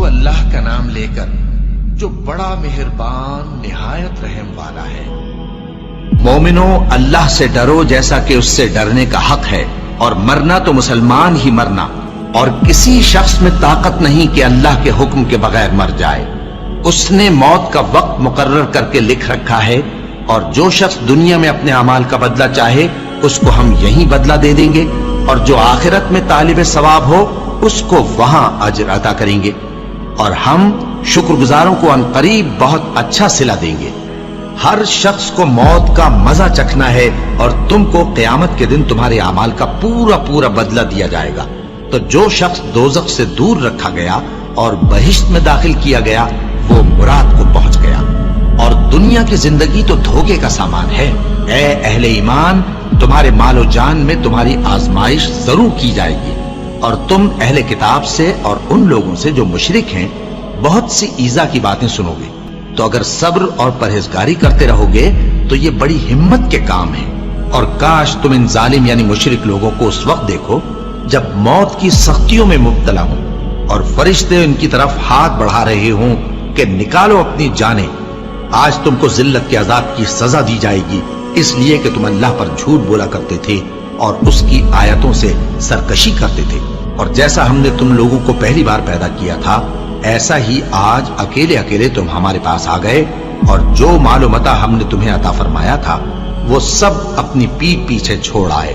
अल्लाह का नाम लेकर जो बड़ा मेहरबान निहायत रहम वाला है। मोमिनो, अल्लाह से डरो जैसा कि उससे डरने का हक है, और मरना तो मुसलमान ही मरना, और किसी शख्स में ताकत नहीं कि अल्लाह के हुक्म के बगैर मर जाए। उसने मौत का वक्त मुकर्रर करके लिख रखा है, और जो शख्स दुनिया में अपने अमाल का बदला चाहे उसको हम यही बदला दे देंगे, और जो आखिरत में तालिब सवाब हो उसको वहां अजर अता करेंगे, और हम शुक्रगुजारों को अनकरीब बहुत अच्छा सिला देंगे। हर शख्स को मौत का मजा चखना है, और तुमको क़यामत के दिन तुम्हारे अमाल का पूरा पूरा बदला दिया जाएगा। तो जो शख्स दोज़ख से दूर रखा गया और बहिश्त में दाखिल किया गया वो मुराद को पहुंच गया। और दुनिया की जिंदगी तो धोखे का सामान है। ए अहले ईमान, तुम्हारे मालो जान में तुम्हारी आजमाइश जरूर की जाएगी, और तुम अहले किताब से और उन लोगों से जो मुशरिक हैं बहुत सी ईजा की बातें सुनोगे। तो अगर सब्र और परहेजगारी करते रहोगे तो ये बड़ी हिम्मत के काम है। और काश तुम इन जालिम यानी मुशरिक लोगों को उस वक्त देखो जब मौत की सख्तियों में मुब्तला हो और फरिश्ते इनकी तरफ हाथ बढ़ा रहे हों कि निकालो अपनी जानें। आज तुमको जिल्लत के अजाब की सजा दी जाएगी, इसलिए कि तुम अल्लाह पर झूठ बोला करते थे और उसकी आयतों से सरकशी करते थे। और जैसा हमने तुम लोगों को पहली बार पैदा किया था, ऐसा ही आज अकेले अकेले तुम हमारे पास आ गए, और जो मालो मता हमने तुम्हें अता फरमाया था वो सब अपनी पीठ पीछे छोड़ आए।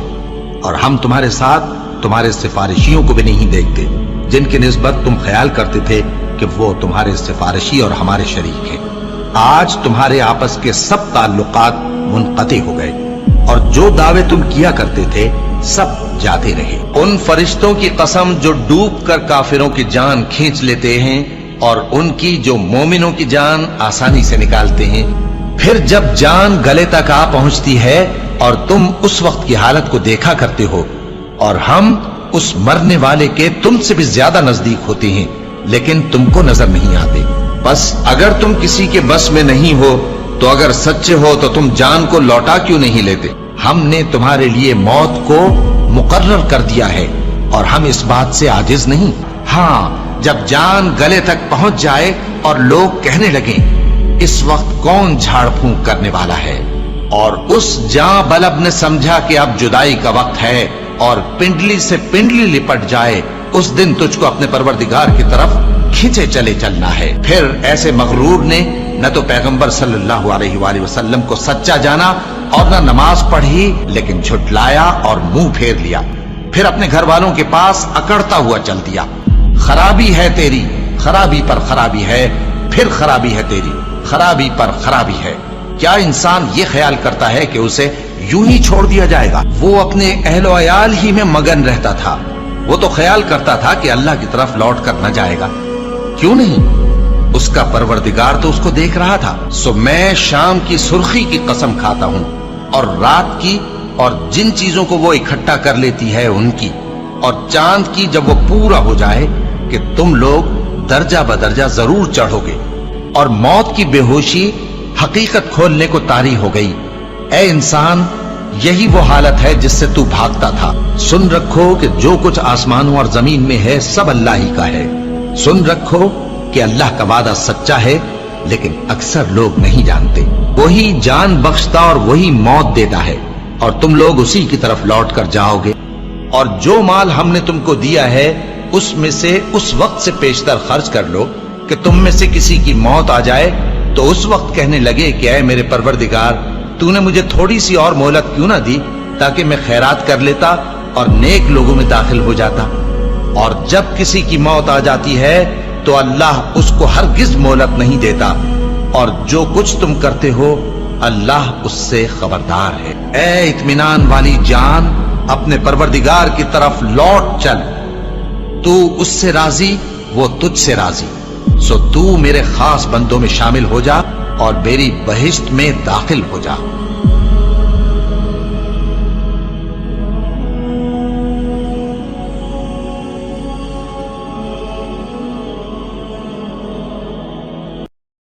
और हम तुम्हारे साथ तुम्हारे सिफारिशियों को भी नहीं देखते, जिनकी निस्बत तुम ख्याल करते थे कि वो तुम्हारे सिफारिशी और हमारे शरीक हैं। आज तुम्हारे आपस के सब ताल्लुकात मुनक़ते हो गए, और जो दावे तुम किया करते थे सब जाते रहे। उन फरिश्तों की कसम जो डूब कर काफिरों की जान खींच लेते हैं, और उनकी जो मोमिनों की जान आसानी से निकालते हैं। फिर जब जान गले तक आ पहुंचती है और तुम उस वक्त की हालत को देखा करते हो, और हम उस मरने वाले के तुमसे भी ज्यादा नजदीक होते हैं, लेकिन तुमको नजर नहीं आते। बस अगर तुम किसी के बस में नहीं हो तो अगर सच्चे हो तो तुम जान को लौटा क्यों नहीं लेते? हमने तुम्हारे लिए मौत को मुकर्रर कर दिया है, और हम इस बात से आजिज नहीं। हाँ, जब जान गले तक पहुंच जाए और लोग कहने लगे इस वक्त कौन झाड़ फूंक करने वाला है, और उस जां बलब ने समझा कि अब जुदाई का वक्त है और पिंडली से पिंडली लिपट जाए, उस दिन तुझको अपने परवरदिगार की तरफ खींचे चले चलना है। फिर ऐसे मगरूर ने न तो पैगंबर सल्लल्लाहु अलैहि वसल्लम को सच्चा जाना और न नमाज पढ़ी, लेकिन झुठलाया और मुंह फेर लिया। फिर अपने घर वालों के पास अकड़ता हुआ चल दिया। खराबी है तेरी, खराबी पर खराबी है, फिर खराबी है तेरी, खराबी पर खराबी है। क्या इंसान ये ख्याल करता है कि उसे यूं ही छोड़ दिया जाएगा? वो अपने अहलो अयाल ही में मगन रहता था। वो तो ख्याल करता था कि अल्लाह की तरफ लौट कर न जाएगा। क्यों नहीं? उसका परवरदिगार तो उसको देख रहा था। सो मैं शाम की सुर्खी की कसम खाता हूं, और रात की, और जिन चीजों को वो इकट्ठा कर लेती है उनकी, और चांद की जब वो पूरा हो जाए कि तुम लोग दर्जा बदर्जा जरूर चढ़ोगे। और मौत की बेहोशी हकीकत खोलने को तारी हो गई। ए इंसान, यही वो हालत है जिससे तू भागता था। सुन रखो कि जो कुछ आसमानों और जमीन में है सब अल्लाह ही का है। सुन रखो कि अल्लाह का वादा सच्चा है, लेकिन अक्सर लोग नहीं जानते। वही जान बख्शता और वही मौत देता है, और तुम लोग उसी की तरफ लौट कर जाओगे। और जो माल हमने तुमको दिया है उसमें से उस वक्त से पेशतर खर्च कर लो कि तुम में से किसी की मौत आ जाए तो उस वक्त कहने लगे कि ऐ मेरे परवरदिगार, तूने मुझे थोड़ी सी और मोहलत क्यों ना दी ताकि मैं खैरात कर लेता और नेक लोगों में दाखिल हो जाता। और जब किसी की मौत आ जाती है तो अल्लाह उसको हरगिज मोहलत नहीं देता, और जो कुछ तुम करते हो अल्लाह उससे खबरदार है। ए इत्मीनान वाली जान, अपने परवरदिगार की तरफ लौट चल। तू उससे राजी, वो तुझसे राजी। सो तू मेरे खास बंदों में शामिल हो जा और मेरी बहिश्त में दाखिल हो जा।